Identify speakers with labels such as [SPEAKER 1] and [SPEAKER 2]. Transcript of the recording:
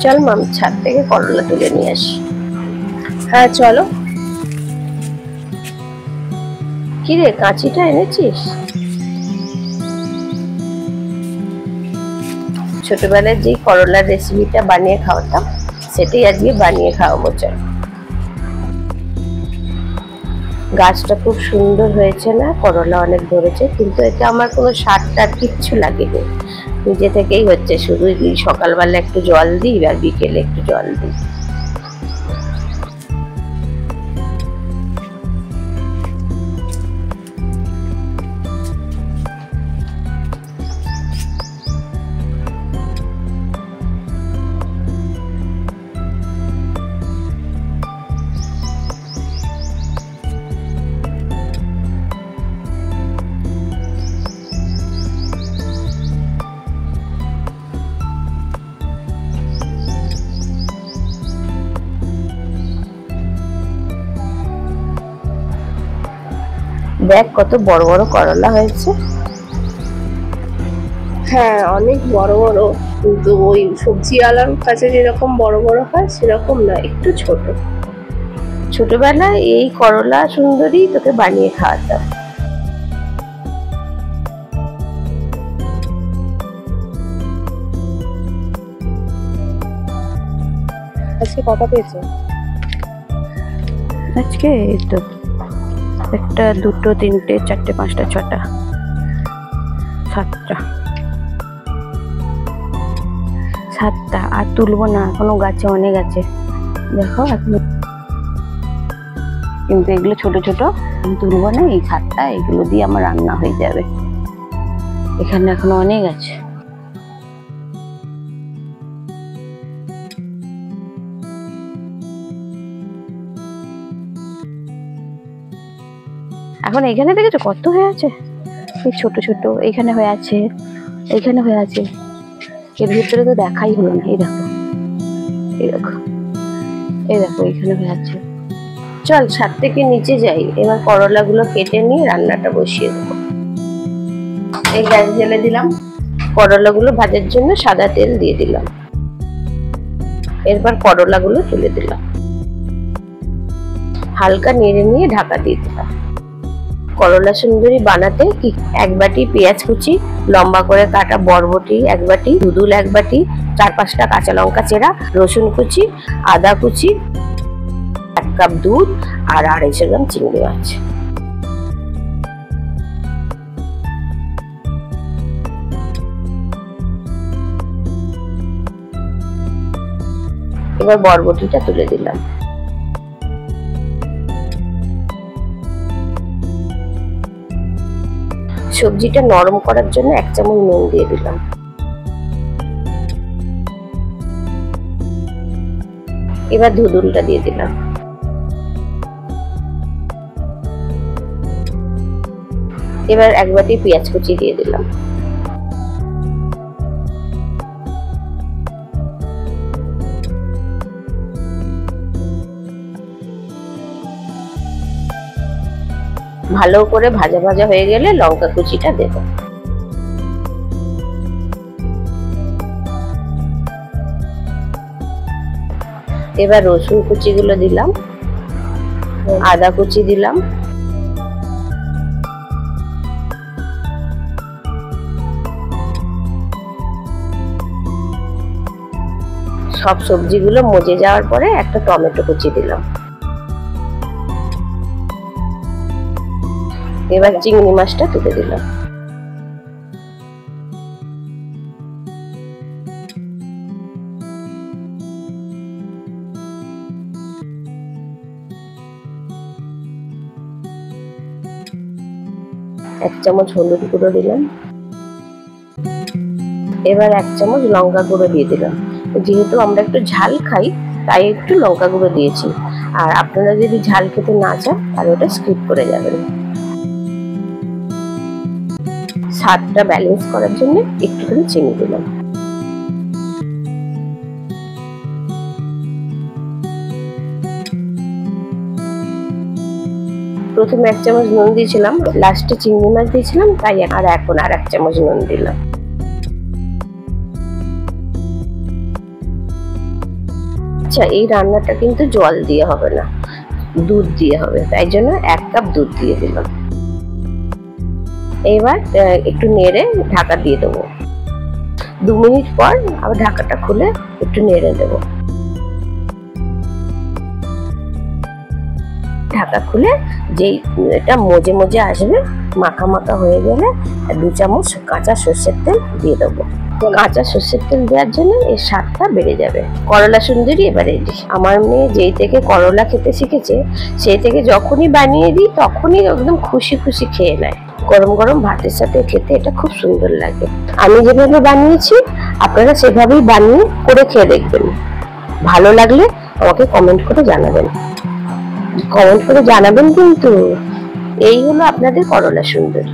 [SPEAKER 1] চল মাম ছাদ থেকে করলা তুলে নিয়ে আসি। হ্যাঁ চলো। কি রে, কাঁচিটা এনেছিস? ছোটবেলায় যে করলার রেসিপিটা বানিয়ে খাওয়াতাম সেটাই আজকে বানিয়ে খাওয়াবো। চল। গাছটা খুব সুন্দর হয়েছে না, করলা অনেক ধরেছে, কিন্তু এতে আমার কোনো সার টার কিচ্ছু লাগেনি, নিজে থেকেই হচ্ছে। শুধু সকালবেলা একটু জল দিই আর বিকেলে একটু জল দিই। দেখ কত বড় বড় করলা হয়েছে।
[SPEAKER 2] হ্যাঁ অনেক বড় বড়, কিন্তু ওই সবজিওয়ালার কাছে যেরকম বড় বড় হয় সেরকম না, একটু ছোট।
[SPEAKER 1] ছোটবেলায় এই করলা সুন্দরী তোকে বানিয়ে খাওয়াতাম।
[SPEAKER 2] আজকে কটা পেয়েছো?
[SPEAKER 1] আজকে এই তো একটা, দুটো, তিনটে, চারটে, পাঁচটা, ছটা, সাতটা। আর তুলবো না, এখনো গাছে অনেক আছে, দেখো এখন। কিন্তু এগুলো ছোট ছোট, আমি তুলবো না। এই সাতটা, এগুলো দিয়ে আমার রান্না হয়ে যাবে। এখানে এখনো অনেক আছে। এখন এখানে দেখেছো কত হয়ে আছে, এই ছোট ছোট, এখানে হয়ে আছে, এখানে হয়ে আছে, এর ভিতরে তো দেখাই হলো না। এই দেখো, এই দেখো, এই দেখো, এখানে হয়ে আছে। চল ছাদ থেকে নিচে যাই, এবার করলা গুলো কেটে নিয়ে রান্নাটা বসিয়ে দেবো। এই গ্যাস জ্বেলে দিলাম, করলা গুলো ভাজার জন্য সাদা তেল দিয়ে দিলাম। এরপর করলা গুলো তুলে দিলাম, হালকা নেড়ে নিয়ে ঢাকা দিয়ে দিলাম। করলা সুন্দরী বানাতে কি, এক বাটি পেঁয়াজ কুচি, লম্বা করে কাটা বরবটি এক বাটি, ধুদুল এক বাটি, 4-5টা কাঁচা লঙ্কা চেরা, রসুন কুচি, আদা কুচি, 1 কাপ দুধ আর 250 গ্রাম চিংড়ি মাছ। এবার বরবটিটা তুলে দিলাম। সবজিটা নরম করার জন্য 1 চামচ নুন দিয়ে দিলাম। এবার ধুদুলটা দিয়ে দিলাম। এবার 1 বাটি পেঁয়াজ কুচি দিয়ে দিলাম। ভালো করে ভাজা ভাজা হয়ে গেলে লঙ্কা কুচিটা দেব। এবার রসুন কুচিগুলো দিলাম, আদা কুচি দিলাম, সব সবজিগুলো মজে যাওয়ার পরে একটা টমেটো কুচি দিলাম। এবার চিংড়ি মাছটা তুলে দিলাম। এক চামচ হলুদ গুঁড়ো দিলাম। এবার 1 চামচ লঙ্কা গুঁড়ো দিয়ে দিলাম। যেহেতু আমরা একটু ঝাল খাই তাই একটু লঙ্কা গুঁড়ো দিয়েছি, আর আপনারা যদি ঝাল খেতে না চান তাহলে ওটা স্কিপ করে যাবেন। স্বাদটা ব্যালেন্স করার জন্য একটুখানি চিনি দিলাম। প্রথমে 1 চামচ নুন দিয়েছিলাম, লাস্টে চিংড়ি মাছ দিয়েছিলাম, তাই আর এখন আর 1 চামচ নুন দিলাম। আচ্ছা, এই রান্নাটা কিন্তু জল দিয়ে হবে না, দুধ দিয়ে হবে, তাই জন্য 1 কাপ দুধ দিয়ে দিলাম। এবার একটু নেড়ে ঢাকা দিয়ে দেবো। 2 মিনিট পর আবার ঢাকাটা খুলে একটু নেড়ে দেবো। ঢাকা খুলে যেই এটা মজে মজে আসবে, মাখা মাখা হয়ে গেলে 2 চামচ কাঁচা সর্ষের তেল দিয়ে দেবো। কাঁচা সর্ষের তেল দেওয়ার জন্য এর স্বাদটা বেড়ে যাবে। করলা সুন্দরী এবার রেডি। আমার মেয়ে যেই থেকে করলা খেতে শিখেছে, সেই থেকে যখনই বানিয়ে দিই তখনই একদম খুশি খুশি খেয়ে নেয়। গরম গরম ভাতের সাথে খেতে এটা খুব সুন্দর লাগে। আমি যেভাবে বানিয়েছি আপনারা সেভাবেই বানিয়ে করে খেয়ে দেখবেন। ভালো লাগলে আমাকে কমেন্ট করে জানাবেন। কিন্তু এই হলো আপনাদের করলা সুন্দরী।